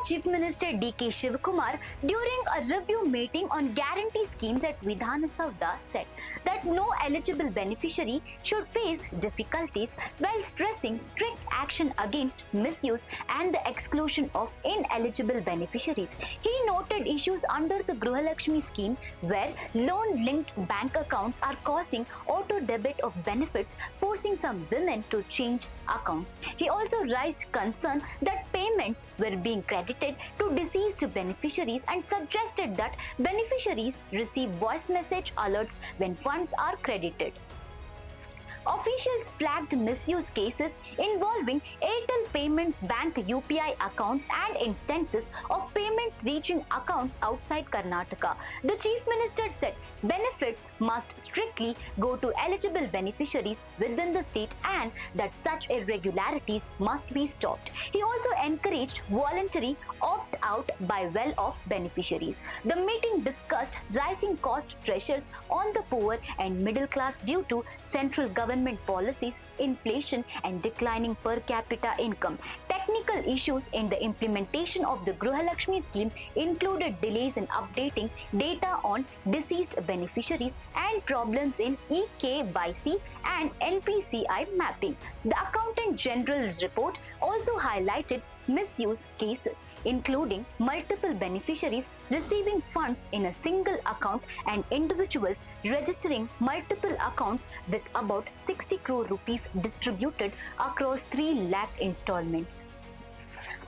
Chief Minister D.K. Shivakumar, during a review meeting on guarantee schemes at Vidhana Soudha, said that no eligible beneficiary should face difficulties while stressing strict action against misuse and the exclusion of ineligible beneficiaries. He noted issues under the Gruha Lakshmi scheme where loan-linked bank accounts are causing auto-debit of benefits, forcing some women to change accounts. He also raised concern that payments were being credited to deceased beneficiaries and suggested that beneficiaries receive voice message alerts when funds are credited. Officials flagged misuse cases involving Airtel Payments Bank UPI accounts and instances of payments reaching accounts outside Karnataka. The Chief Minister said benefits must strictly go to eligible beneficiaries within the state and that such irregularities must be stopped. He also encouraged voluntary opt-out by well-off beneficiaries. The meeting discussed rising cost pressures on the poor and middle class due to central government policies, inflation and declining per capita income. Technical issues in the implementation of the Gruha Lakshmi scheme included delays in updating data on deceased beneficiaries and problems in e-KYC and NPCI mapping. The Accountant General's report also highlighted misuse cases, including multiple beneficiaries receiving funds in a single account and individuals registering multiple accounts with about 60 crore rupees distributed across 3 lakh installments.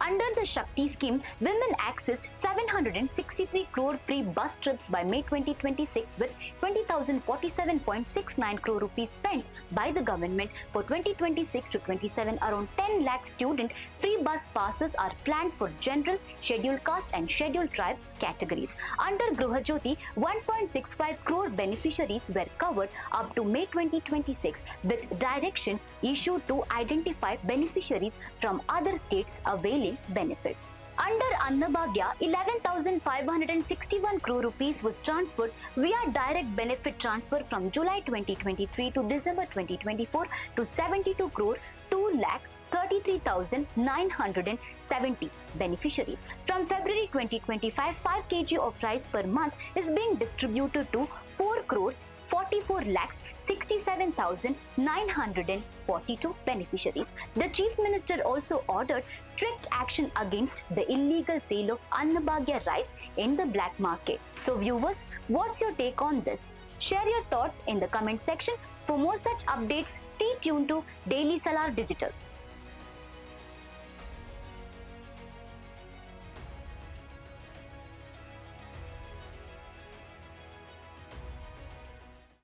Under the Shakti scheme, women accessed 763 crore free bus trips by May 2026 with 20,047.69 crore rupees spent by the government. For 2026 to 27, around 10 lakh student free bus passes are planned for general, scheduled caste and scheduled tribes categories. Under Gruha Jyoti, 1.65 crore beneficiaries were covered up to May 2026 with directions issued to identify beneficiaries from other states availing benefits. Under Annabhagya, 11,561 crore rupees was transferred via direct benefit transfer from July 2023 to December 2024 to 72 crore 2 lakh 33,970 beneficiaries. From February 2025, 5 kg of rice per month is being distributed to 4 crores 44 lakhs 67,942 beneficiaries. The Chief Minister also ordered strict action against the illegal sale of Annabhagya rice in the black market. So viewers, what's your take on this? Share your thoughts in the comment section. For more such updates, stay tuned to Daily Salar Digital.